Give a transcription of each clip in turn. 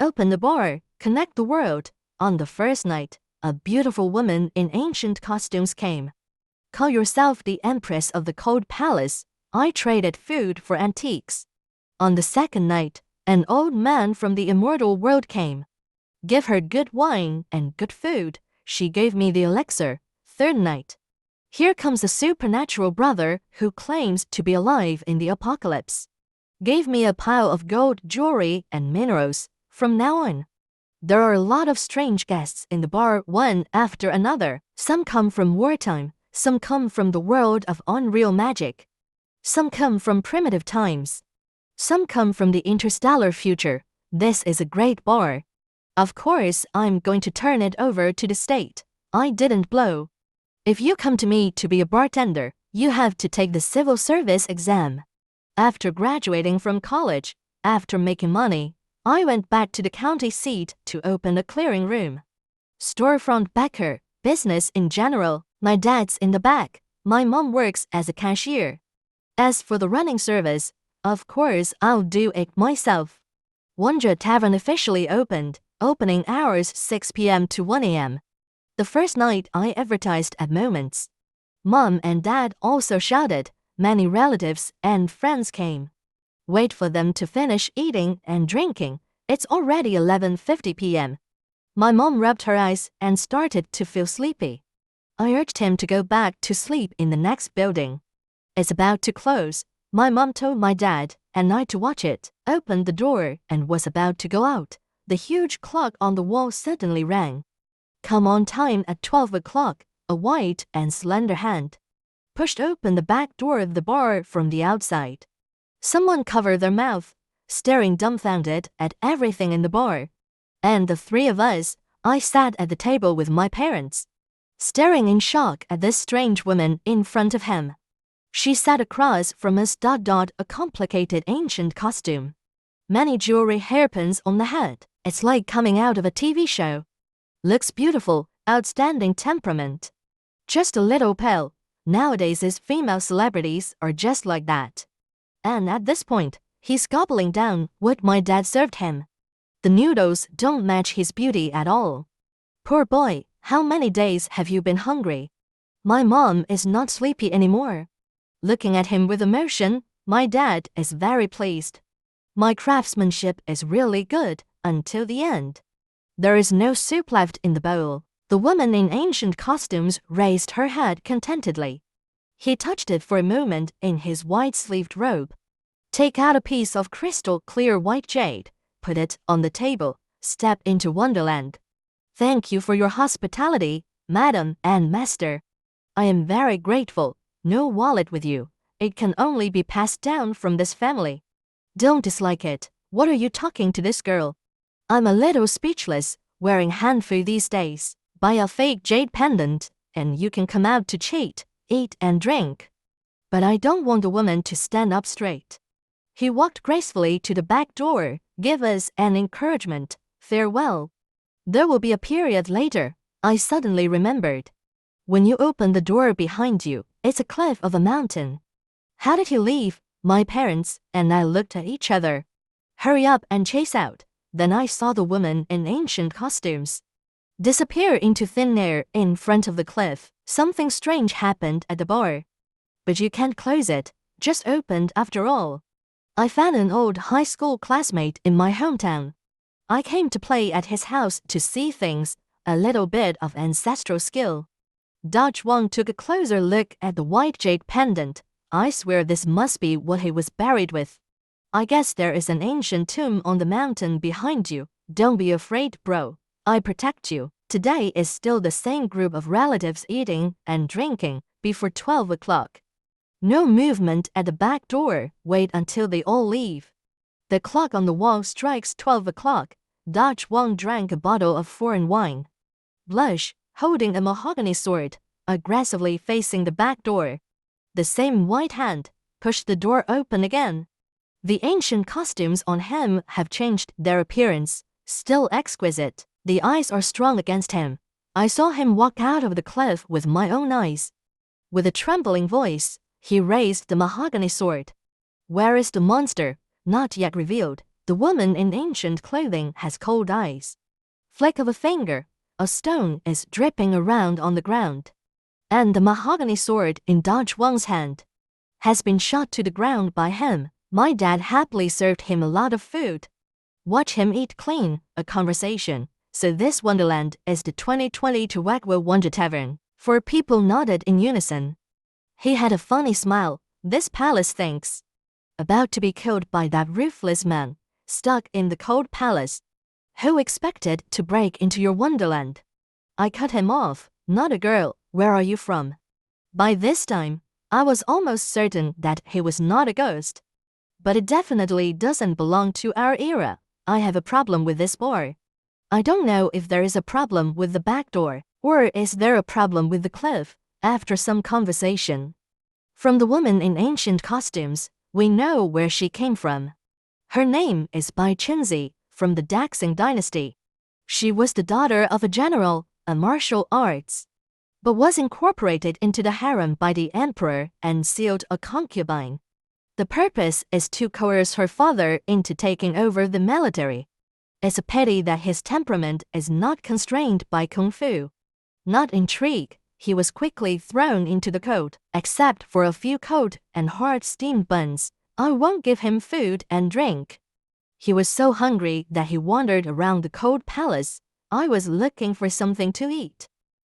Open the bar, connect the world. On the first night, a beautiful woman in ancient costumes came. Call yourself the Empress of the Cold Palace. I traded food for antiques. On the second night, an old man from the immortal world came. Give her good wine and good food. She gave me the elixir. Third night. Here comes a supernatural brother who claims to be alive in the apocalypse. Gave me a pile of gold jewelry and minerals. From now on, there are a lot of strange guests in the bar, one after another. Some come from wartime, some come from the world of unreal magic. Some come from primitive times. Some come from the interstellar future. This is a great bar. Of course, I'm going to turn it over to the state. I didn't blow. If you come to me to be a bartender, you have to take the civil service exam. After graduating from college, after making money, I went back to the county seat to open a clearing room. Storefront backer, business in general. My dad's in the back. My mom works as a cashier. As for the running service, of course I'll do it myself. Wonder Tavern officially opened, opening hours 6 p.m. to 1 a.m. The first night I advertised at Moments. Mom and Dad also shouted. Many relatives and friends came. Wait for them to finish eating and drinking. It's already 11:50 p.m. My mom rubbed her eyes and started to feel sleepy. I urged him to go back to sleep in the next building. It's about to close. My mom told my dad and I to watch it, opened the door and was about to go out. The huge clock on the wall suddenly rang. Come on time at 12 o'clock, a white and slender hand pushed open the back door of the bar from the outside. Someone covered their mouth, staring dumbfounded at everything in the bar. And the three of us, I sat at the table with my parents, staring in shock at this strange woman in front of him. She sat across from us. A complicated ancient costume. Many jewelry, hairpins on the head. It's like coming out of a TV show. Looks beautiful, outstanding temperament. Just a little pale. Nowadays female celebrities are just like that. And at this point, he's gobbling down what my dad served him. The noodles don't match his beauty at all. Poor boy, how many days have you been hungry? My mom is not sleepy anymore. Looking at him with emotion, my dad is very pleased. My craftsmanship is really good until the end. There is no soup left in the bowl. The woman in ancient costumes raised her head contentedly. He touched it for a moment in his white-sleeved robe. Take out a piece of crystal clear white jade, put it on the table, step into Wonderland. Thank you for your hospitality, madam and master. I am very grateful. No wallet with you. It can only be passed down from this family. Don't dislike it. What are you talking to this girl? I'm a little speechless, wearing handful these days. Buy a fake jade pendant, and you can come out to cheat, eat and drink. But I don't want a woman to stand up straight. He walked gracefully to the back door. Give us an encouragement. Farewell. There will be a period later, I suddenly remembered. When you open the door behind you, it's a cliff of a mountain. How did he leave? My parents and I looked at each other. Hurry up and chase out. Then I saw the woman in ancient costumes disappear into thin air in front of the cliff. Something strange happened at the bar. But you can't close it, just opened after all. I found an old high school classmate in my hometown. I came to play at his house to see things, a little bit of ancestral skill. Dodge Wong took a closer look at the white jade pendant. I swear this must be what he was buried with. I guess there is an ancient tomb on the mountain behind you. Don't be afraid, bro. I protect you. Today is still the same group of relatives eating and drinking before 12 o'clock. No movement at the back door. Wait until they all leave. The clock on the wall strikes 12 o'clock. Dodge Wong drank a bottle of foreign wine. Blush, holding a mahogany sword, aggressively facing the back door. The same white hand pushed the door open again. The ancient costumes on him have changed their appearance, still exquisite. The eyes are strong against him. I saw him walk out of the cliff with my own eyes. With a trembling voice, he raised the mahogany sword. Where is the monster? Not yet revealed. The woman in ancient clothing has cold eyes. Flick of a finger, a stone is dripping around on the ground. And the mahogany sword in Dodge Wang's hand has been shot to the ground by him. My dad happily served him a lot of food. Watch him eat clean, a conversation. So this wonderland is the 2020 Chihuahua Wonder Tavern. Four people nodded in unison. He had a funny smile. This palace thinks. About to be killed by that ruthless man, stuck in the cold palace. Who expected to break into your wonderland? I cut him off. Not a girl, where are you from? By this time, I was almost certain that he was not a ghost. But it definitely doesn't belong to our era. I have a problem with this boy. I don't know if there is a problem with the back door, or is there a problem with the cliff. After some conversation from the woman in ancient costumes, we know where she came from. Her name is Bai Qinzi, from the Daxing dynasty. She was the daughter of a general, a martial arts, but was incorporated into the harem by the emperor and sealed a concubine. The purpose is to coerce her father into taking over the military. It's a pity that his temperament is not constrained by kung fu. Not intrigued, he was quickly thrown into the cold. Except for a few cold and hard steamed buns, I won't give him food and drink. He was so hungry that he wandered around the cold palace. I was looking for something to eat.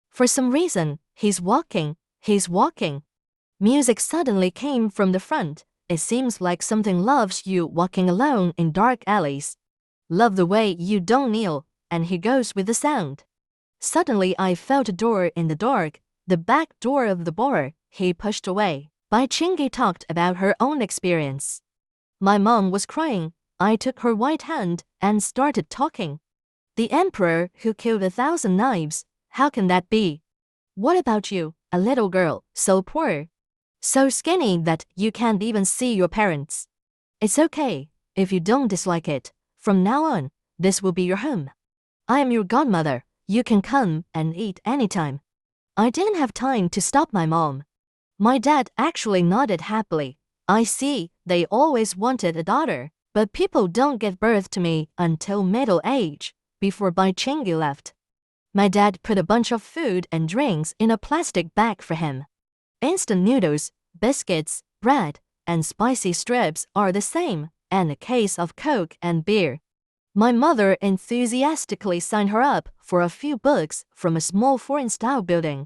For some reason, he's walking. Music suddenly came from the front. It seems like something loves you walking alone in dark alleys. Love the way you don't kneel, and he goes with the sound. Suddenly I felt a door in the dark, the back door of the bar. He pushed away. Bai Qingyi talked about her own experience. My mom was crying. I took her white hand and started talking. The emperor who killed 1,000 knives, how can that be? What about you, a little girl, so poor, so skinny that you can't even see your parents? It's okay, if you don't dislike it. From now on, this will be your home. I am your godmother. You can come and eat anytime. I didn't have time to stop my mom. My dad actually nodded happily. I see, they always wanted a daughter, but people don't give birth to me until middle age. Before Bai Qingyi left, my dad put a bunch of food and drinks in a plastic bag for him. Instant noodles, biscuits, bread, and spicy strips are the same, and a case of Coke and beer. My mother enthusiastically signed her up for a few books from a small foreign-style building.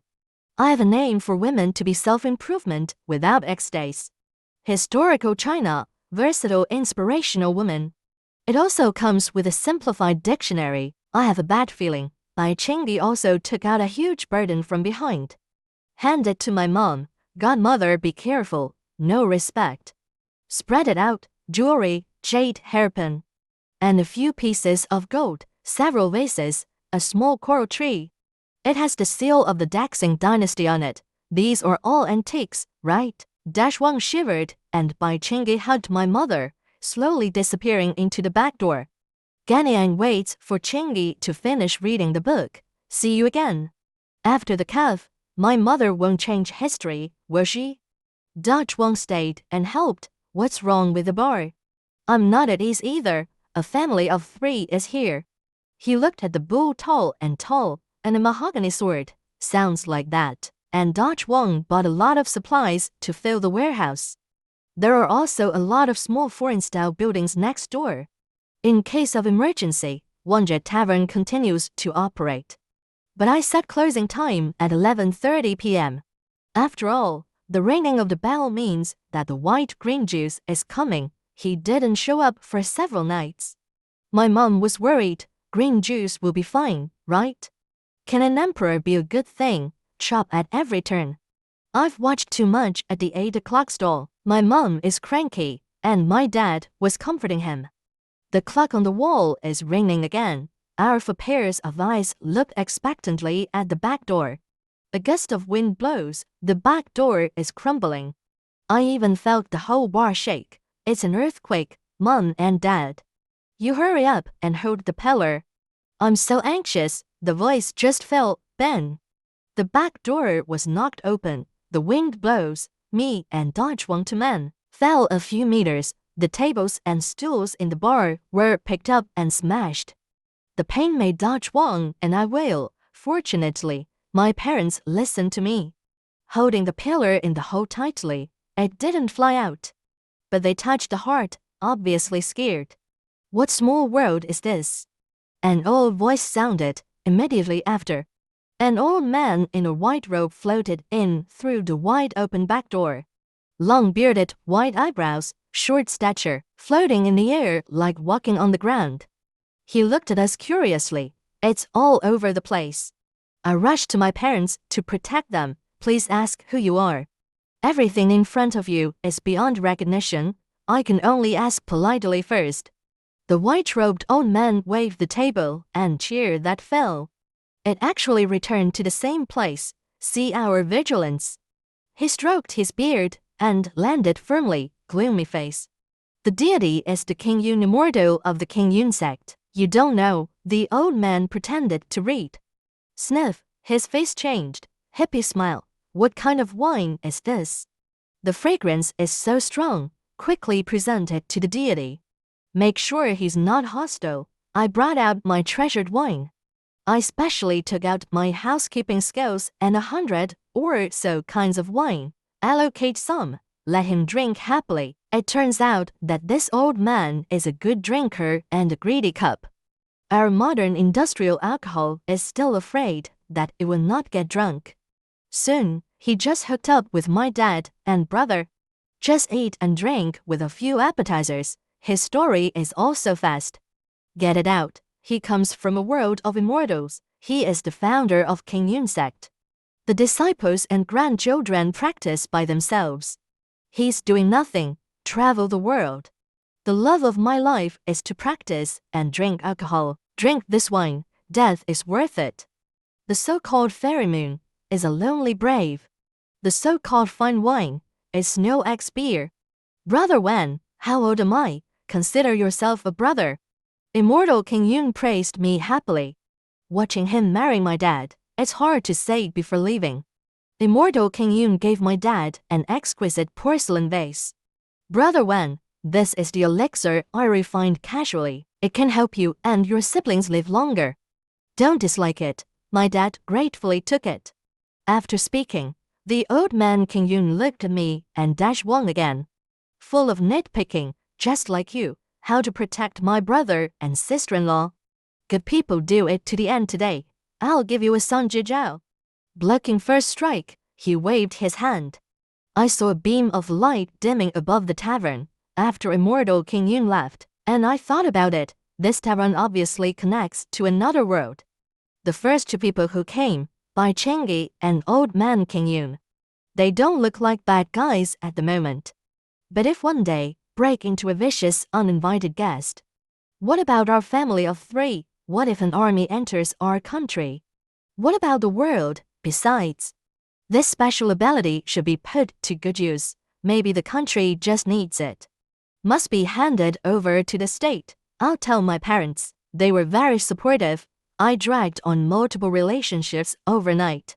I have a name for women to be self-improvement without ecstasies. Historical China, versatile inspirational woman. It also comes with a simplified dictionary. I have a bad feeling. Bai Qingyi also took out a huge burden from behind. Hand it to my mom. Godmother, be careful. No respect. Spread it out. Jewelry, jade hairpin, and a few pieces of gold, several vases, a small coral tree. It has the seal of the Daxing dynasty on it. These are all antiques, right? Dash Wang shivered, and Bai Qingyi hugged my mother, slowly disappearing into the back door. Ganiang waits for Qingyi to finish reading the book. See you again. After the calf, my mother won't change history, will she? Dodge Wang stayed and helped. What's wrong with the bar? I'm not at ease either. A family of 3 is here. He looked at the bull, tall, and a mahogany sword. Sounds like that. And Dodge Wang bought a lot of supplies to fill the warehouse. There are also a lot of small foreign-style buildings next door. In case of emergency, Wonder Tavern continues to operate. But I set closing time at 11:30 p.m. After all, the ringing of the bell means that the white green juice is coming. He didn't show up for several nights. My mom was worried. Green juice will be fine, right? Can an emperor be a good thing? Chop at every turn. I've watched too much at the 8 o'clock stall. My mom is cranky, and my dad was comforting him. The clock on the wall is ringing again. Our 4 pairs of eyes look expectantly at the back door. A gust of wind blows. The back door is crumbling. I even felt the whole bar shake. It's an earthquake, Mom and Dad. You hurry up and hold the pillar. I'm so anxious. The voice just fell. Ben. The back door was knocked open. The wind blows. Me and Dodge Wang to men fell a few meters. The tables and stools in the bar were picked up and smashed. The pain made Dodge Wong and I wail. Fortunately, my parents listened to me. Holding the pillar in the hole tightly, it didn't fly out. But they touched the heart, obviously scared. What small world is this? An old voice sounded immediately after. An old man in a white robe floated in through the wide-open back door. Long bearded, white eyebrows, short stature, floating in the air like walking on the ground. He looked at us curiously. It's all over the place. I rushed to my parents to protect them. Please ask who you are. Everything in front of you is beyond recognition. I can only ask politely first. The white-robed old man waved the table and chair that fell. It actually returned to the same place. See our vigilance. He stroked his beard and landed firmly, gloomy face. The deity is the King Yun immortal of the King Yun sect. You don't know, the old man pretended to read. Sniff, his face changed. Hippie smile. What kind of wine is this? The fragrance is so strong. Quickly present it to the deity. Make sure he's not hostile. I brought out my treasured wine. I specially took out my housekeeping skills and 100 or so kinds of wine. Allocate some. Let him drink happily. It turns out that this old man is a good drinker and a greedy cup. Our modern industrial alcohol is still afraid that it will not get drunk. Soon, he just hooked up with my dad and brother. Just ate and drank with a few appetizers. His story is also fast. Get it out. He comes from a world of immortals. He is the founder of King Yun sect. The disciples and grandchildren practice by themselves. He's doing nothing, travel the world. The love of my life is to practice and drink alcohol. Drink this wine, death is worth it. The so-called fairy moon is a lonely brave. The so-called fine wine is Snow X beer. Brother Wen, how old am I? Consider yourself a brother. Immortal King Yun praised me happily. Watching him marry my dad, it's hard to say before leaving. Immortal King Yun gave my dad an exquisite porcelain vase. Brother Wen, this is the elixir I refined casually. It can help you and your siblings live longer. Don't dislike it. My dad gratefully took it. After speaking, the old man King Yun looked at me and Dash Wong again. Full of nitpicking, just like you, how to protect my brother and sister-in-law. Good people do it to the end today. I'll give you a Sun Jijiao. Blocking first strike, he waved his hand. I saw a beam of light dimming above the tavern, after immortal King Yun left, and I thought about it. This tavern obviously connects to another world. The first two people who came, Bai Chengyi and old man King Yun. They don't look like bad guys at the moment. But if one day, break into a vicious, uninvited guest. What about our family of 3? What if an army enters our country? What about the world, besides? This special ability should be put to good use. Maybe the country just needs it. Must be handed over to the state. I'll tell my parents. They were very supportive. I dragged on multiple relationships overnight.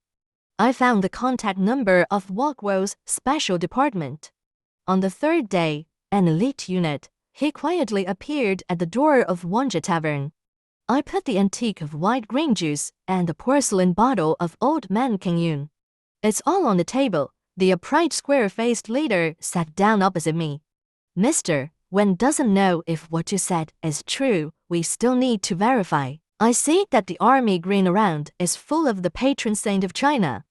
I found the contact number of Walkwell's special department. On the 3rd day, an elite unit, he quietly appeared at the door of Wanja Tavern. I put the antique of white green juice and the porcelain bottle of old man King Yun. It's all on the table. The upright square-faced leader sat down opposite me. Mister, Wen doesn't know if what you said is true. We still need to verify. I see that the army green around is full of the patron saint of China.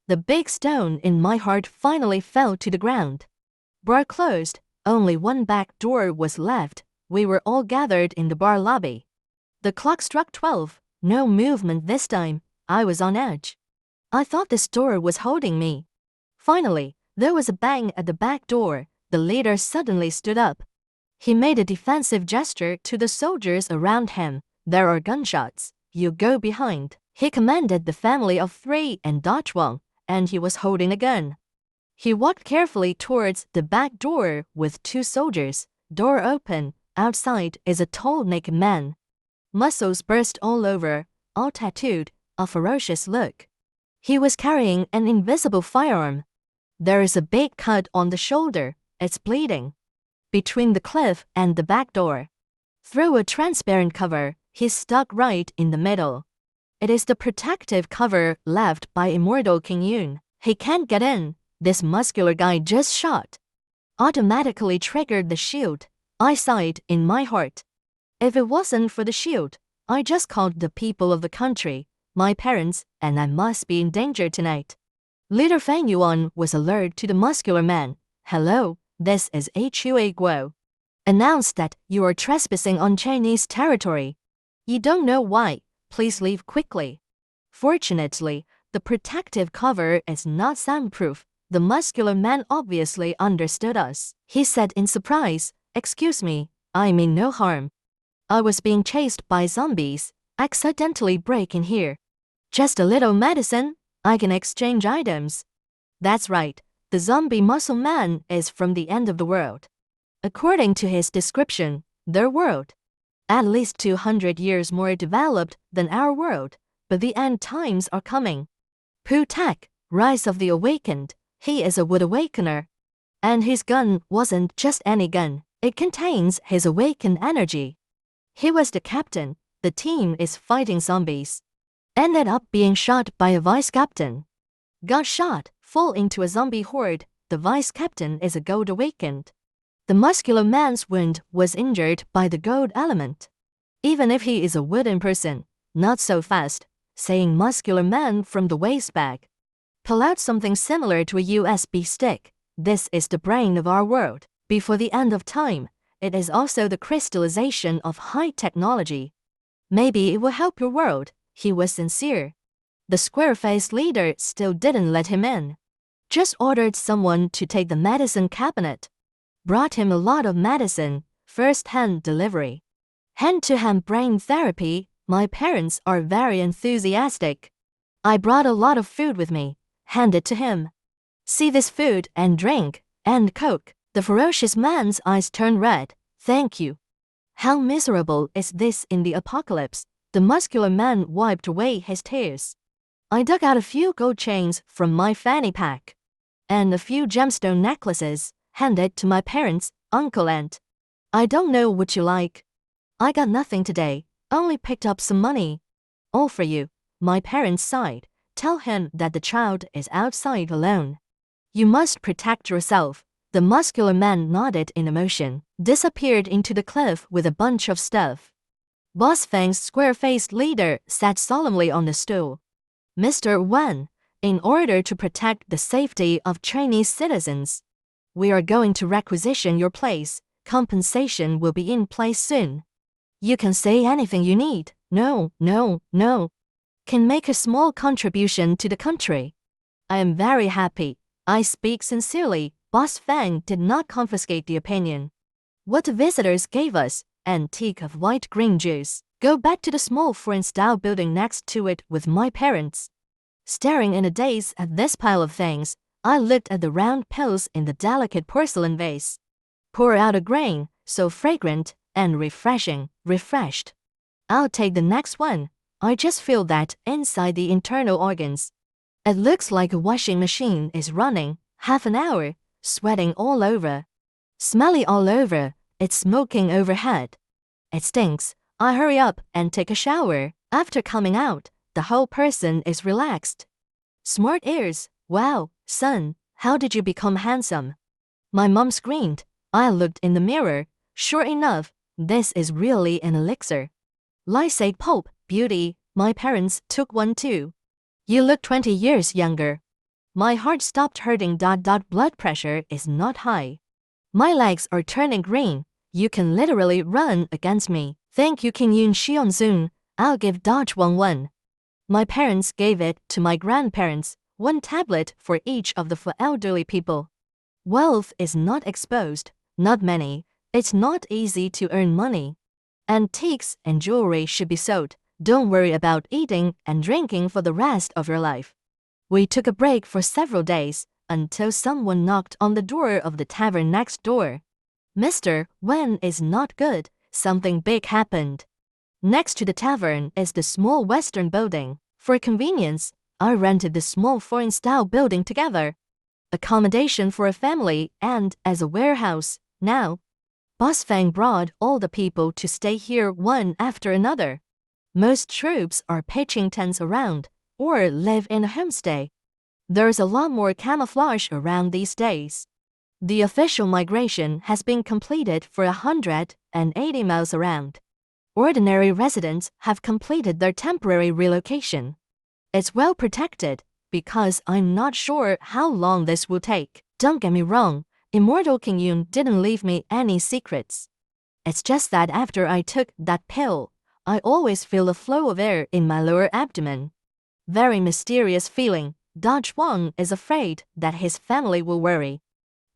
The big stone in my heart finally fell to the ground. Bar closed. Only one back door was left. We were all gathered in the bar lobby. The clock struck 12. No movement this time. I was on edge. I thought this door was holding me. Finally, there was a bang at the back door. The leader suddenly stood up. He made a defensive gesture to the soldiers around him. There are gunshots. You go behind. He commanded the family of 3 and Dodge Wong, and he was holding a gun. He walked carefully towards the back door with 2 soldiers. Door open. Outside is a tall naked man. Muscles burst all over, all tattooed, a ferocious look. He was carrying an invisible firearm. There is a big cut on the shoulder. It's bleeding. between the cliff and the back door. Through a transparent cover, he's stuck right in the middle. It is the protective cover left by immortal King Yun. He can't get in. This muscular guy just shot. Automatically triggered the shield. I sighed in my heart. If it wasn't for the shield, I just called the people of the country, my parents, and I must be in danger tonight. Leader Fang Yuan was alert to the muscular man. Hello, this is Hua Guo. Announced that you are trespassing on Chinese territory. You don't know why. Please leave quickly. Fortunately, the protective cover is not soundproof. The muscular man obviously understood us. He said in surprise, "Excuse me, I mean no harm. I was being chased by zombies. Accidentally break in here. Just a little medicine. I can exchange items." That's right. The zombie muscle man is from the end of the world. According to his description, their world, at least 200 years more developed than our world, but the end times are coming. Pu Tak, Rise of the Awakened. He is a wood awakener. And his gun wasn't just any gun. It contains his awakened energy. He was the captain. The team is fighting zombies. Ended up being shot by a vice captain. Got shot, fall into a zombie horde. The vice captain is a gold awakened. The muscular man's wound was injured by the gold element. Even if he is a wooden person, not so fast, saying muscular man from the waist bag. Pull out something similar to a USB stick. This is the brain of our world. Before the end of time, it is also the crystallization of high technology. Maybe it will help your world. He was sincere. The square-faced leader still didn't let him in. Just ordered someone to take the medicine cabinet. Brought him a lot of medicine, first-hand delivery. Hand-to-hand brain therapy. My parents are very enthusiastic. I brought a lot of food with me. Hand it to him. See this food and drink, and Coke. The ferocious man's eyes turn red. Thank you. How miserable is this in the apocalypse? The muscular man wiped away his tears. I dug out a few gold chains from my fanny pack. And a few gemstone necklaces, handed to my parents, uncle and. I don't know what you like. I got nothing today, only picked up some money. All for you. My parents sighed. Tell him that the child is outside alone. You must protect yourself. The muscular man nodded in emotion, disappeared into the cliff with a bunch of stuff. Boss Fang's square-faced leader sat solemnly on the stool. Mr. Wan, in order to protect the safety of Chinese citizens, we are going to requisition your place. Compensation will be in place soon. You can say anything you need. No. Can make a small contribution to the country. I am very happy. I speak sincerely. Boss Fang did not confiscate the opinion. What the visitors gave us, antique of white green juice. Go back to the small foreign-style building next to it with my parents. Staring in a daze at this pile of things, I looked at the round pills in the delicate porcelain vase. Pour out a grain, so fragrant and refreshed. I'll take the next one. I just feel that inside the internal organs. It looks like a washing machine is running. Half an hour, sweating all over. Smelly all over, it's smoking overhead. It stinks. I hurry up and take a shower. After coming out, the whole person is relaxed. Smart ears. Wow, son, how did you become handsome? My mom screamed. I looked in the mirror. Sure enough, this is really an elixir. Lysate pulp, beauty. My parents took one too. You look 20 years younger. My heart stopped hurting. Blood pressure is not high. My legs are turning green. You can literally run against me. Thank you, King Yun Xionzun. I'll give Dodge one. My parents gave it to my grandparents, one tablet for each of the 4 elderly people. Wealth is not exposed, not many. It's not easy to earn money. Antiques and jewelry should be sold. Don't worry about eating and drinking for the rest of your life. We took a break for several days, until someone knocked on the door of the tavern next door. Mr. Wen is not good. Something big happened. Next to the tavern is the small western building. For convenience, I rented the small foreign-style building together. Accommodation for a family and as a warehouse. Now, Boss Fang brought all the people to stay here one after another. Most troops are pitching tents around or live in a homestay. There's a lot more camouflage around these days. The official migration has been completed for 180 miles around. Ordinary residents have completed their temporary relocation. It's well protected because I'm not sure how long this will take. Don't get me wrong, Immortal King Yun didn't leave me any secrets. It's just that after I took that pill, I always feel a flow of air in my lower abdomen. Very mysterious feeling. Dodge Wang is afraid that his family will worry.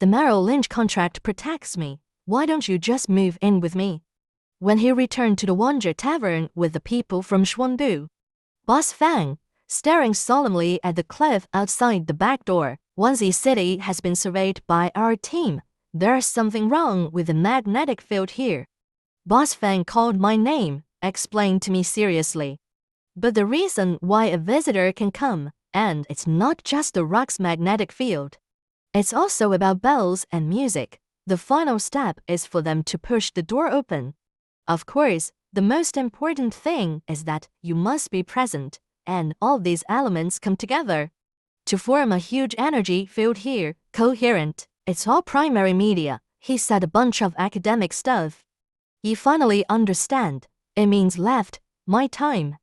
The Merrill Lynch contract protects me. Why don't you just move in with me? When he returned to the Wonder Tavern with the people from Xuanbu, Boss Fang, staring solemnly at the cliff outside the back door, Wanzi City has been surveyed by our team. There's something wrong with the magnetic field here. Boss Fang called my name, explained to me seriously. But the reason why a visitor can come, and it's not just the rock's magnetic field. It's also about bells and music. The final step is for them to push the door open. Of course, the most important thing is that you must be present, and all these elements come together to form a huge energy field here, coherent. It's all primary media. He said a bunch of academic stuff. You finally understand. It means left, my time.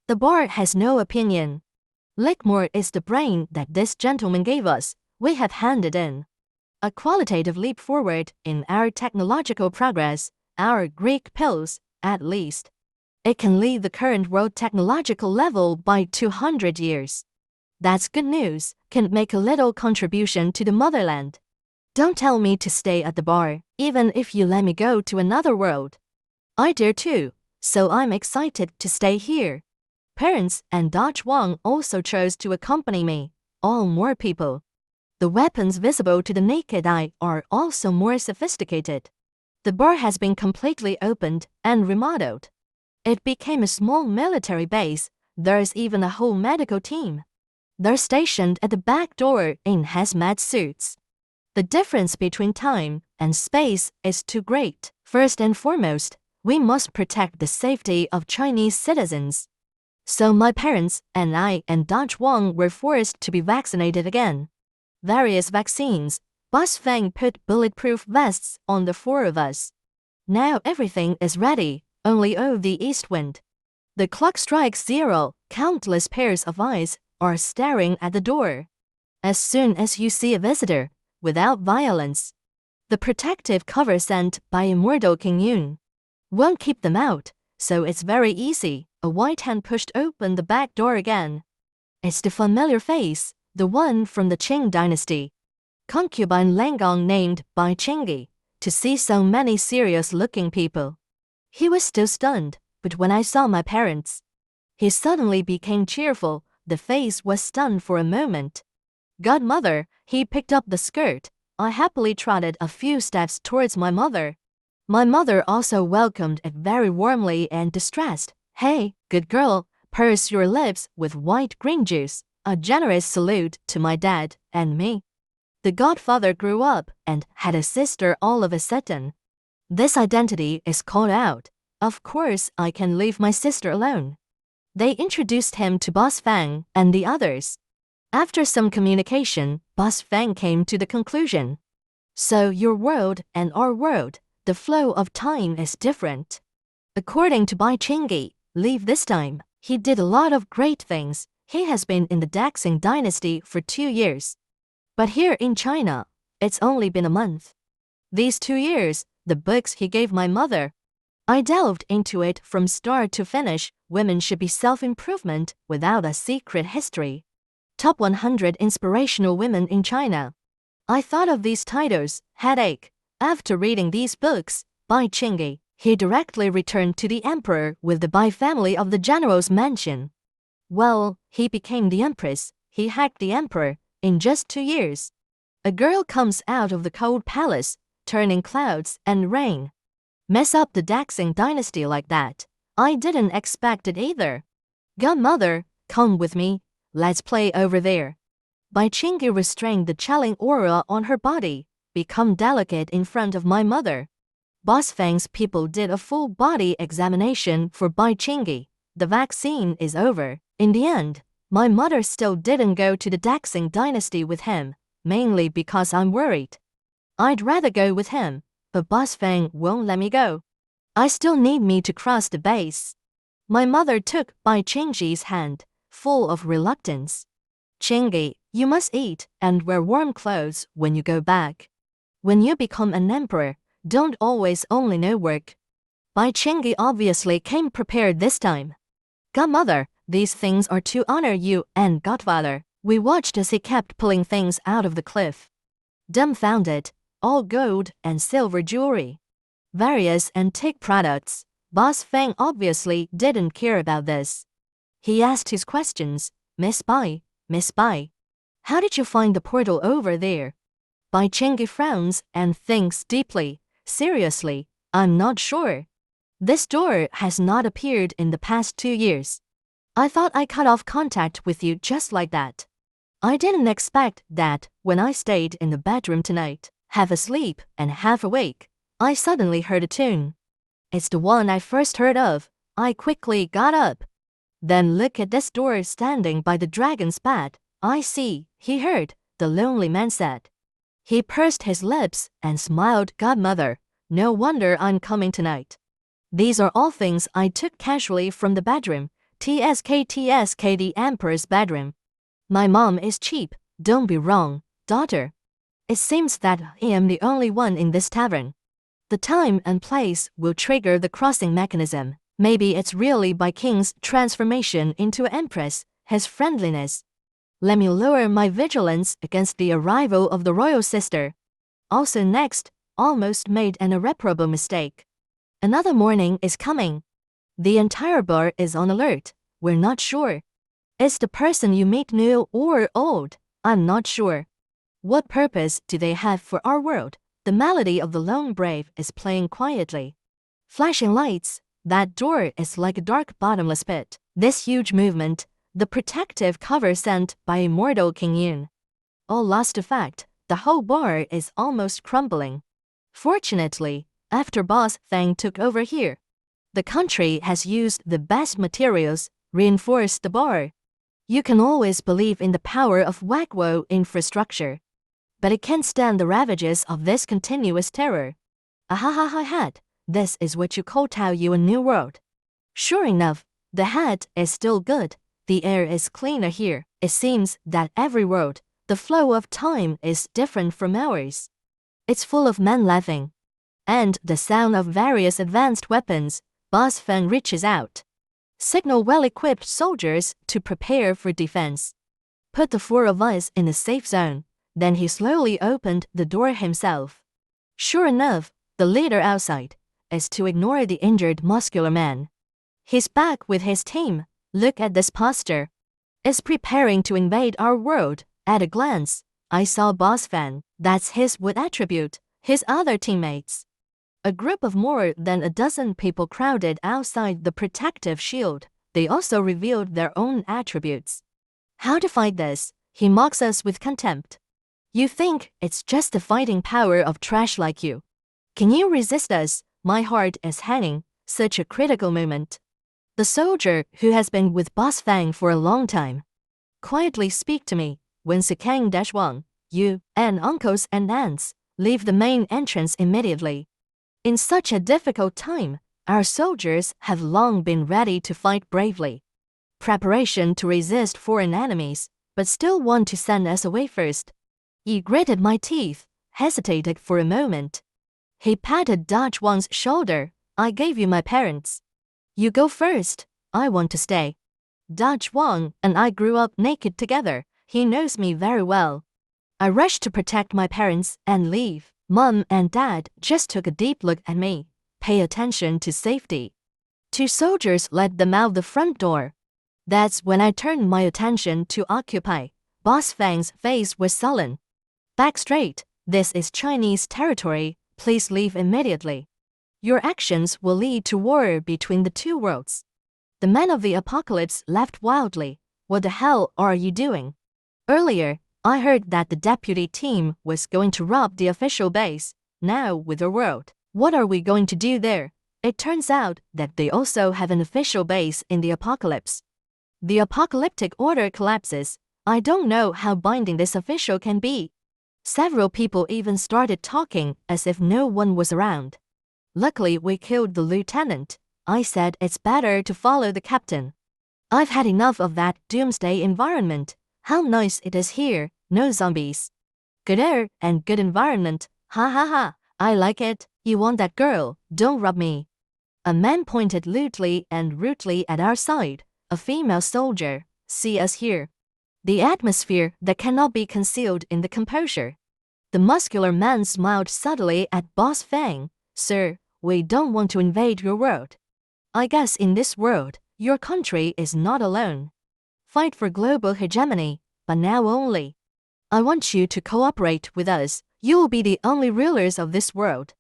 The bar has no opinion. Lickmore is the brain that this gentleman gave us. We have handed in a qualitative leap forward in our technological progress, our Greek pills, at least. It can lead the current world technological level by 200 years. That's good news, can make a little contribution to the motherland. Don't tell me to stay at the bar, even if you let me go to another world. I dare too, so I'm excited to stay here. Parents and Dodge Wang also chose to accompany me, all more people. The weapons visible to the naked eye are also more sophisticated. The bar has been completely opened and remodeled. It became a small military base. There's even a whole medical team. They're stationed at the back door in hazmat suits. The difference between time and space is too great. First and foremost, we must protect the safety of Chinese citizens. So my parents and I and Dodge Wang were forced to be vaccinated again. Various vaccines. Boss Fang put bulletproof vests on the four of us. Now everything is ready, only the east wind. The clock strikes 0. Countless pairs of eyes are staring at the door. As soon as you see a visitor, without violence, the protective cover sent by Immortal King Yun won't keep them out, so it's very easy. A white hand pushed open the back door again. It's the familiar face, the one from the Qing dynasty. Concubine Langong named by Qingyi, to see so many serious-looking people. He was still stunned, but when I saw my parents, he suddenly became cheerful. The face was stunned for a moment. Godmother, he picked up the skirt. I happily trotted a few steps towards my mother. My mother also welcomed it very warmly and distressed. Hey, good girl, purse your lips with white green juice. A generous salute to my dad and me. The godfather grew up and had a sister all of a sudden. This identity is called out. Of course I can leave my sister alone. They introduced him to Boss Fang and the others. After some communication, Boss Fang came to the conclusion. So your world and our world, the flow of time is different. According to Bai Qingyi, leave this time. He did a lot of great things. He has been in the Daxing dynasty for 2 years. But here in China, it's only been a month. These 2 years, the books he gave my mother, I delved into it from start to finish. Women should be self-improvement without a secret history. Top 100 inspirational women in China. I thought of these titles, headache. After reading these books, Bai Qingyi, he directly returned to the emperor with the Bai family of the general's mansion. Well, he became the Empress. He hacked the emperor in just 2 years. A girl comes out of the cold palace, turning clouds and rain. Mess up the Daxing dynasty like that. I didn't expect it either. Godmother, come with me. Let's play over there. Bai Qingyi restrained the chilling aura on her body, become delicate in front of my mother. Boss Fang's people did a full body examination for Bai Chingy. The vaccine is over. In the end, my mother still didn't go to the Daxing dynasty with him, mainly because I'm worried. I'd rather go with him, but Boss Fang won't let me go. I still need me to cross the base. My mother took Bai Chingy's hand, full of reluctance. Chingy, you must eat and wear warm clothes when you go back. When you become an emperor, don't always only know work. Bai Chingy obviously came prepared this time. Godmother, these things are to honor you and Godfather. We watched as he kept pulling things out of the cliff. Dumbfounded, all gold and silver jewelry. Various antique products. Boss Fang obviously didn't care about this. He asked his questions. Miss Bai, how did you find the portal over there? Bai Chingy frowns and thinks deeply. Seriously, I'm not sure. This door has not appeared in the past 2 years. I thought I cut off contact with you just like that. I didn't expect that when I stayed in the bedroom tonight, half asleep and half awake, I suddenly heard a tune. It's the one I first heard of. I quickly got up. Then look at this door standing by the dragon's bed. I see, he heard, the lonely man said. He pursed his lips and smiled. Godmother, no wonder I'm coming tonight. These are all things I took casually from the bedroom. TSK the Emperor's bedroom. My mom is cheap, don't be wrong, daughter. It seems that I am the only one in this tavern. The time and place will trigger the crossing mechanism. Maybe it's really by King's transformation into Empress, his friendliness. Let me lower my vigilance against the arrival of the royal sister. Also next, almost made an irreparable mistake. Another morning is coming. The entire bar is on alert. We're not sure. Is the person you meet new or old? I'm not sure. What purpose do they have for our world? The melody of the lone brave is playing quietly. Flashing lights. That door is like a dark bottomless pit. This huge movement, the protective cover sent by immortal King Yun. All lost effect, the whole bar is almost crumbling. Fortunately, after Boss Fang took over here, the country has used the best materials, reinforced the bar. You can always believe in the power of Wagwo infrastructure. But it can't stand the ravages of this continuous terror. Ahahaha, this is what you call Tao you a new world. Sure enough, the hat is still good. The air is cleaner here. It seems that every world, the flow of time is different from ours. It's full of men laughing. And the sound of various advanced weapons. Boss Fang reaches out. Signal well-equipped soldiers to prepare for defense. Put the 4 of us in a safe zone. Then he slowly opened the door himself. Sure enough, the leader outside is to ignore the injured muscular man. He's back with his team. Look at this posture. Is preparing to invade our world. At a glance, I saw Boss Fang. That's his wood attribute. His other teammates. A group of more than a dozen people crowded outside the protective shield. They also revealed their own attributes. How to fight this? He mocks us with contempt. You think it's just the fighting power of trash like you? Can you resist us? My heart is hanging. Such a critical moment. The soldier who has been with Boss Fang for a long time. Quietly speak to me. When Sekang-Wang, you, and uncles and aunts, leave the main entrance immediately. In such a difficult time, our soldiers have long been ready to fight bravely. Preparation to resist foreign enemies, but still want to send us away first. He gritted my teeth, hesitated for a moment. He patted Dodge Wang's shoulder. I gave you my parents. You go first. I want to stay. Dodge Wang and I grew up naked together. He knows me very well. I rushed to protect my parents and leave. Mom and Dad just took a deep look at me. Pay attention to safety. 2 soldiers led them out the front door. That's when I turned my attention to occupy. Boss Fang's face was sullen. Back straight. This is Chinese territory. Please leave immediately. Your actions will lead to war between the 2 worlds. The men of the apocalypse laughed wildly. What the hell are you doing? Earlier, I heard that the deputy team was going to rob the official base. Now with the world, What are we going to do there? It turns out that they also have an official base in the apocalypse. The apocalyptic order collapses. I don't know how binding this official can be. Several people even started talking as if no one was around. Luckily, we killed the lieutenant. I said it's better to follow the captain. I've had enough of that doomsday environment. How nice it is here, no zombies. Good air and good environment. Ha ha ha, I like it. You want that girl, don't rub me. A man pointed lewdly and rudely at our side. A female soldier. See us here. The atmosphere that cannot be concealed in the composure. The muscular man smiled subtly at Boss Fang. Sir, we don't want to invade your world. I guess in this world, your country is not alone. Fight for global hegemony, but now only. I want you to cooperate with us. You will be the only rulers of this world.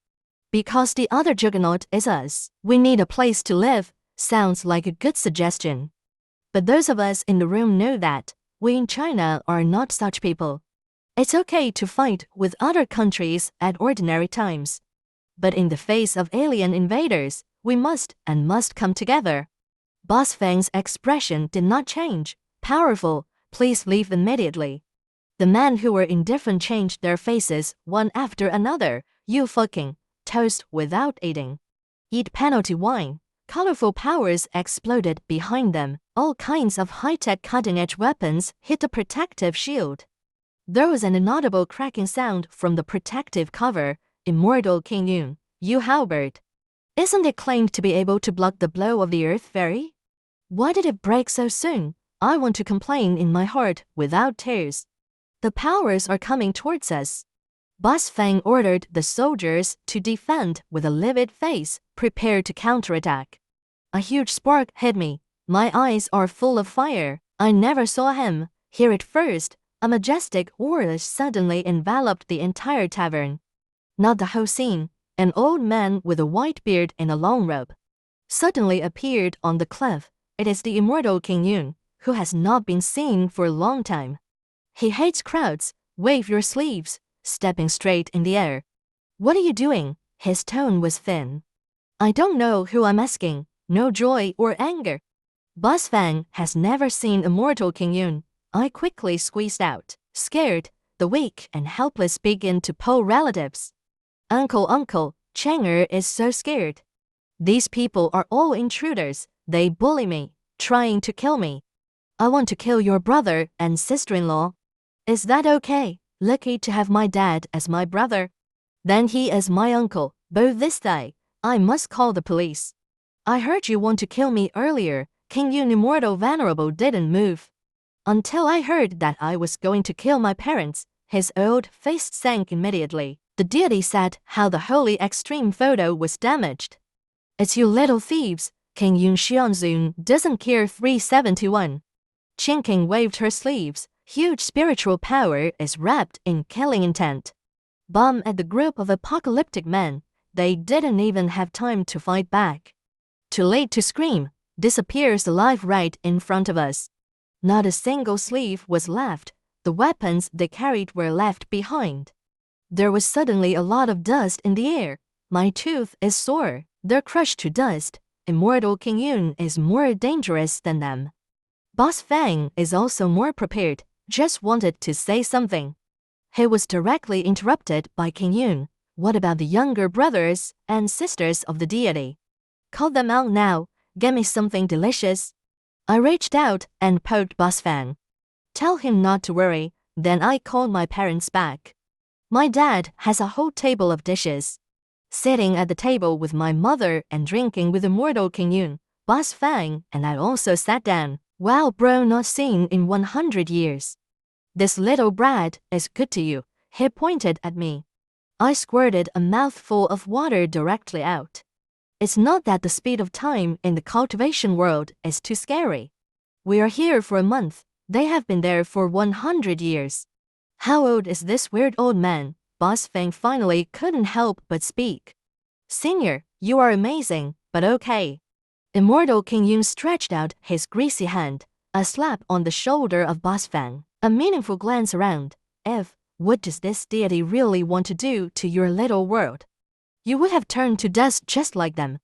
Because the other juggernaut is us. We need a place to live. Sounds like a good suggestion. But those of us in the room know that we in China are not such people. It's okay to fight with other countries at ordinary times. But in the face of alien invaders, we must come together. Boss Fang's expression did not change. Powerful, please leave immediately. The men who were indifferent changed their faces one after another. You fucking toast without eating. Eat penalty wine. Colorful powers exploded behind them. All kinds of high-tech cutting-edge weapons hit the protective shield. There was an inaudible cracking sound from the protective cover. Immortal King Yun, you halberd. Isn't it claimed to be able to block the blow of the Earth Fairy? Why did it break so soon? I want to complain in my heart without tears. The powers are coming towards us. Boss Fang ordered the soldiers to defend with a livid face, prepared to counterattack. A huge spark hit me. My eyes are full of fire. I never saw him. Here at first, a majestic aura suddenly enveloped the entire tavern. Not the whole scene. An old man with a white beard and a long robe suddenly appeared on the cliff. It is the immortal King Yun, who has not been seen for a long time. He hates crowds. Wave your sleeves. Stepping straight in the air. What are you doing? His tone was thin. I don't know who I'm asking. No joy or anger. Boss Fang has never seen immortal King Yun. I quickly squeezed out. Scared, the weak and helpless begin to pull relatives. Uncle, Chang'er is so scared. These people are all intruders. They bully me, trying to kill me. I want to kill your brother and sister-in-law. Is that okay? Lucky to have my dad as my brother. Then he is my uncle, both this day. I must call the police. I heard you want to kill me earlier. King Yun Immortal Venerable didn't move. Until I heard that I was going to kill my parents, his old face sank immediately. The deity said how the holy extreme photo was damaged. It's you little thieves. King Yun Xianzun doesn't care. 371. Qingqing waved her sleeves. Huge spiritual power is wrapped in killing intent. Bomb at the group of apocalyptic men. They didn't even have time to fight back. Too late to scream. Disappears alive right in front of us. Not a single sleeve was left. The weapons they carried were left behind. There was suddenly a lot of dust in the air. My tooth is sore. They're crushed to dust. Immortal King Yun is more dangerous than them. Boss Fang is also more prepared. Just wanted to say something. He was directly interrupted by King Yun. What about the younger brothers and sisters of the deity? Call them out now. Get me something delicious. I reached out and poked Boss Fang. Tell him not to worry. Then I called my parents back. My dad has a whole table of dishes. Sitting at the table with my mother and drinking with immortal King Yun, Boss Fang and I also sat down. Wow bro, not seen in 100 years. This little brat is good to you. He pointed at me. I squirted a mouthful of water directly out. It's not that the speed of time in the cultivation world is too scary. We are here for a month. They have been there for 100 years. How old is this weird old man? Boss Fang finally couldn't help but speak. Senior, you are amazing, but okay. Immortal King Yun stretched out his greasy hand, a slap on the shoulder of Boss Fang, a meaningful glance around. What does this deity really want to do to your little world? You would have turned to dust just like them.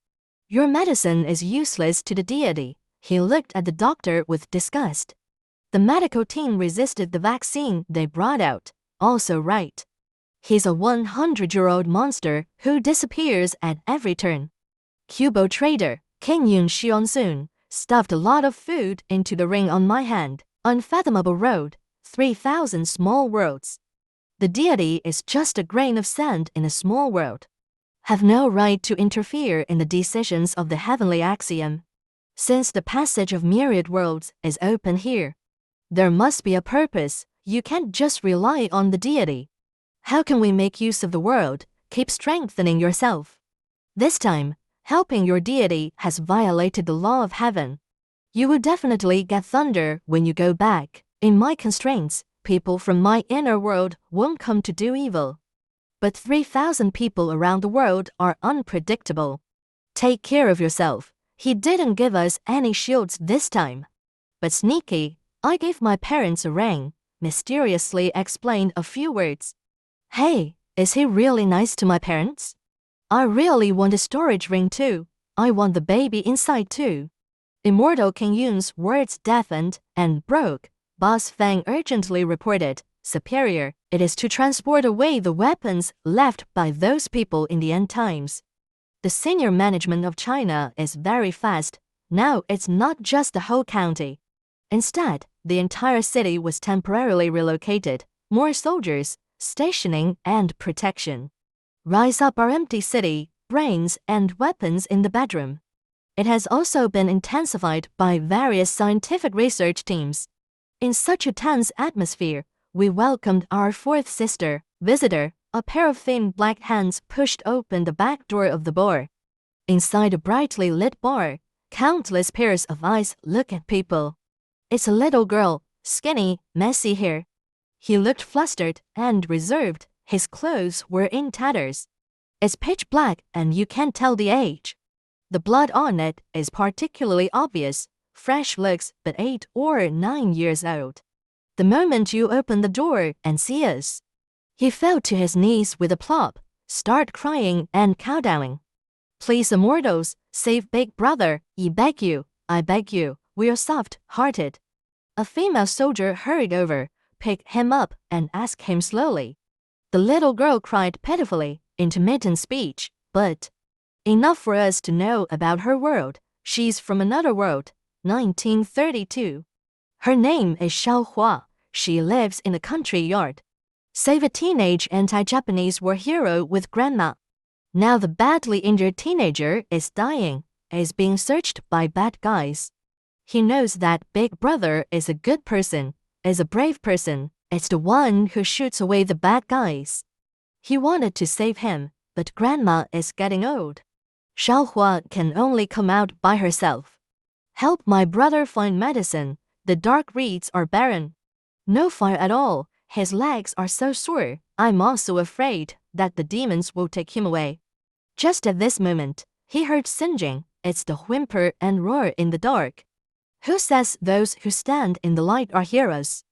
Your medicine is useless to the deity. He looked at the doctor with disgust. The medical team resisted the vaccine they brought out. Also right. He's a 100-year-old monster who disappears at every turn. Cubo trader, King Yun Xionsun, stuffed a lot of food into the ring on my hand. Unfathomable road, 3,000 small worlds. The deity is just a grain of sand in a small world. Have no right to interfere in the decisions of the heavenly axiom. Since the passage of myriad worlds is open here, there must be a purpose. You can't just rely on the deity. How can we make use of the world? Keep strengthening yourself. This time, helping your deity has violated the law of heaven. You will definitely get thunder when you go back. In my constraints, people from my inner world won't come to do evil. But 3,000 people around the world are unpredictable. Take care of yourself. He didn't give us any shields this time. But sneaky, I gave my parents a ring, mysteriously explained a few words. Hey, is he really nice to my parents? I really want a storage ring too. I want the baby inside too. Immortal King Yun's words deafened and broke. Boss Fang urgently reported, Superior, it is to transport away the weapons left by those people in the end times. The senior management of China is very fast. Now it's not just the whole county. Instead, the entire city was temporarily relocated. More soldiers, stationing and protection. Rise up our empty city, brains and weapons in the bedroom. It has also been intensified by various scientific research teams. In such a tense atmosphere, we welcomed our fourth sister, visitor. A pair of thin black hands pushed open the back door of the bar. Inside a brightly lit bar, countless pairs of eyes look at people. It's a little girl, skinny, messy hair. He looked flustered and reserved. His clothes were in tatters. It's pitch black and you can't tell the age. The blood on it is particularly obvious. Fresh looks, but 8 or 9 years old. The moment you open the door and see us, he fell to his knees with a plop, start crying and kowtowing. Please, immortals, save Big Brother, I beg you, we are soft-hearted. A female soldier hurried over, picked him up and asked him slowly. The little girl cried pitifully, intermittent speech, but enough for us to know about her world. She's from another world, 1932. Her name is Xiaohua. She lives in a country yard. Save a teenage anti-Japanese war hero with grandma. Now the badly injured teenager is dying, is being searched by bad guys. He knows that Big Brother is a good person, is a brave person. It's the one who shoots away the bad guys. He wanted to save him, but grandma is getting old. Xiaohua can only come out by herself. Help my brother find medicine. The dark reeds are barren. No fire at all. His legs are so sore. I'm also afraid that the demons will take him away. Just at this moment, he heard singeing. It's the whimper and roar in the dark. Who says those who stand in the light are heroes?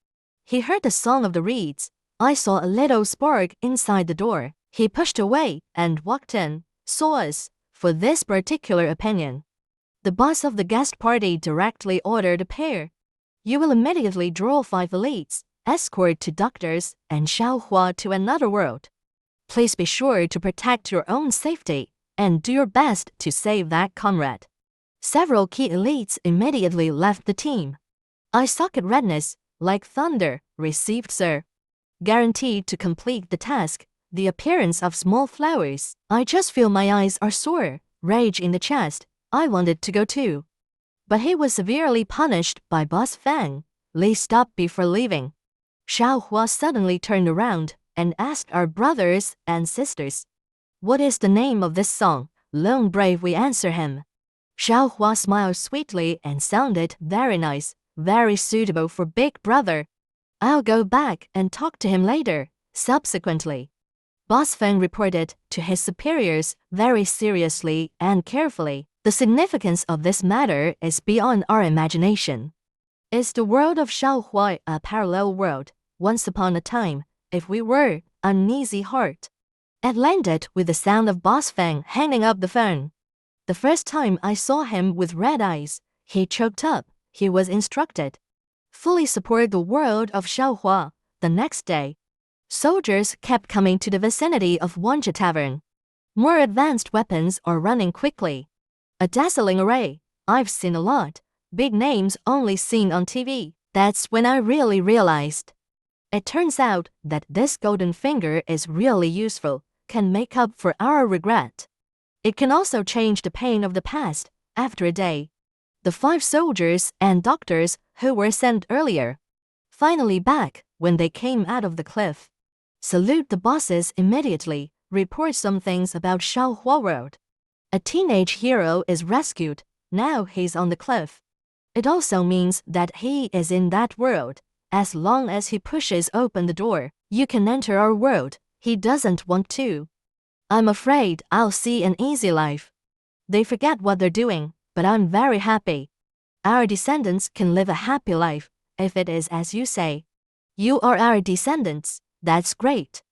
He heard the song of the reeds. I saw a little spark inside the door. He pushed away and walked in, saw us, for this particular opinion. The boss of the guest party directly ordered a pair. You will immediately draw 5 elites, escort to doctors, and Xiaohua to another world. Please be sure to protect your own safety, and do your best to save that comrade. Several key elites immediately left the team. Eye socket redness, like thunder, received sir. Guaranteed to complete the task. The appearance of small flowers. I just feel my eyes are sore. Rage in the chest. I wanted to go too. But he was severely punished by Boss Fang. Lee stopped before leaving. Xiaohua suddenly turned around and asked our brothers and sisters, "What is the name of this song?" "Lone Brave," we answer him. Xiaohua smiled sweetly and sounded very nice, very suitable for Big Brother. I'll go back and talk to him later. Subsequently, Boss Feng reported to his superiors very seriously and carefully. The significance of this matter is beyond our imagination. Is the world of Xiaohua a parallel world? Once upon a time, if we were uneasy heart, It landed with the sound of Boss Fang hanging up the phone. The first time I saw him with red eyes, he choked up. He was instructed. Fully support the world of Shaohua. The next day, soldiers kept coming to the vicinity of Wanja Tavern. More advanced weapons are running quickly. A dazzling array. I've seen a lot. Big names only seen on TV. That's when I really realized. It turns out that this golden finger is really useful, can make up for our regret. It can also change the pain of the past after a day. The 5 soldiers and doctors who were sent earlier, finally back when they came out of the cliff. Salute the bosses immediately, report some things about Shaohua World. A teenage hero is rescued, now he's on the cliff. It also means that he is in that world. As long as he pushes open the door, you can enter our world. He doesn't want to. I'm afraid I'll see an easy life. They forget what they're doing, but I'm very happy. Our descendants can live a happy life, if it is as you say. You are our descendants, that's great.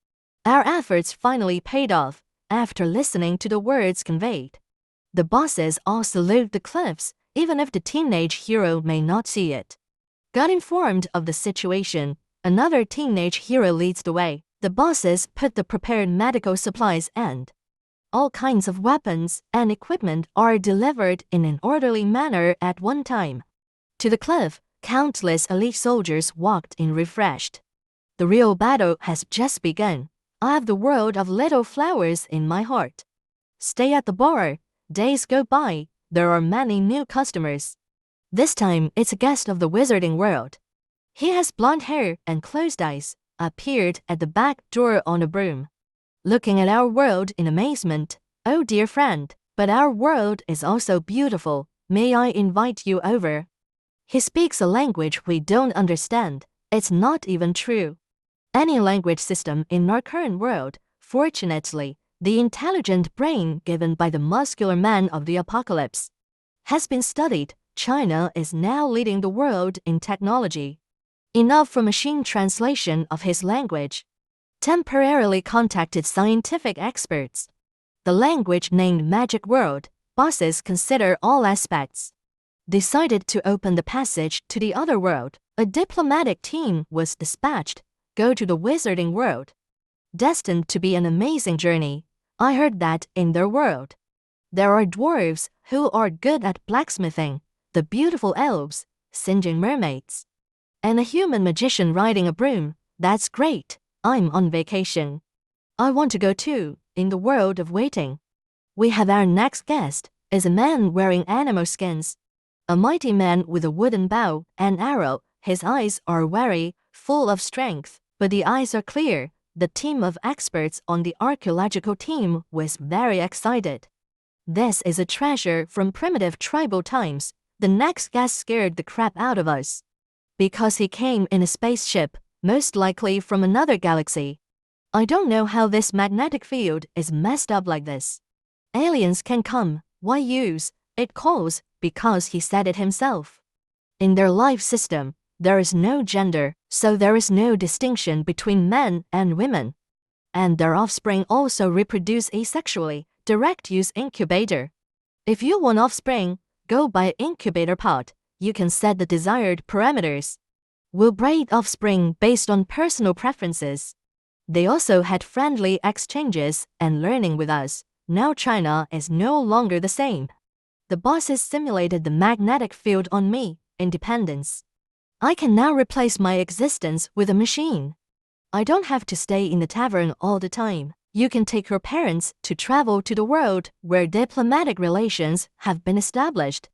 Our efforts finally paid off, after listening to the words conveyed. The bosses all salute the cliffs, even if the teenage hero may not see it. Got informed of the situation, another teenage hero leads the way. The bosses put the prepared medical supplies and all kinds of weapons and equipment are delivered in an orderly manner at one time. To the cliff, countless elite soldiers walked in refreshed. The real battle has just begun. I have the world of little flowers in my heart. Stay at the bar. Days go by, there are many new customers. This time it's a guest of the wizarding world. He has blonde hair and closed eyes, appeared at the back door on a broom. Looking at our world in amazement, oh dear friend, but our world is also beautiful, may I invite you over? He speaks a language we don't understand, it's not even true. Any language system in our current world, fortunately, the intelligent brain given by the muscular man of the apocalypse, has been studied. China is now leading the world in technology. Enough for machine translation of his language. Temporarily contacted scientific experts. The language named Magic World, bosses consider all aspects. Decided to open the passage to the other world. A diplomatic team was dispatched. Go to the wizarding world. Destined to be an amazing journey. I heard that in their world, there are dwarves who are good at blacksmithing, the beautiful elves, singeing mermaids, and a human magician riding a broom. That's great. I'm on vacation. I want to go too, in the world of waiting. We have our next guest, is a man wearing animal skins. A mighty man with a wooden bow and arrow. His eyes are wary, full of strength, but the eyes are clear. The team of experts on the archaeological team was very excited. This is a treasure from primitive tribal times. The next guest scared the crap out of us. Because he came in a spaceship, most likely from another galaxy. I don't know how this magnetic field is messed up like this. Aliens can come, why use it calls, because he said it himself. In their life system, there is no gender, so there is no distinction between men and women. And their offspring also reproduce asexually, direct use incubator. If you want offspring, go buy incubator pod. You can set the desired parameters. We'll breed offspring based on personal preferences. They also had friendly exchanges and learning with us. Now China is no longer the same. The bosses simulated the magnetic field on me, independence. I can now replace my existence with a machine. I don't have to stay in the tavern all the time. You can take your parents to travel to the world where diplomatic relations have been established.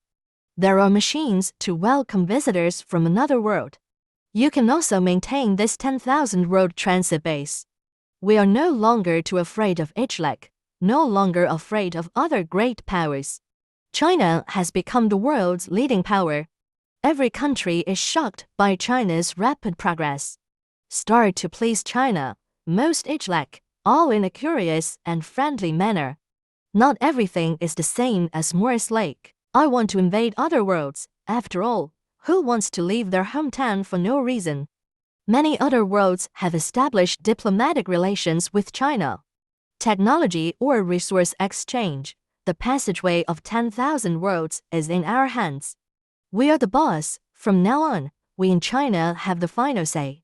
There are machines to welcome visitors from another world. You can also maintain this 10,000 road transit base. We are no longer too afraid of Ichlek, no longer afraid of other great powers. China has become the world's leading power. Every country is shocked by China's rapid progress. Start to please China, most Ichlek, all in a curious and friendly manner. Not everything is the same as Morris Lake. I want to invade other worlds. After all, who wants to leave their hometown for no reason? Many other worlds have established diplomatic relations with China. technology or resource exchange, the passageway of 10,000 worlds is in our hands. We are the boss. From now on, we in China have the final say.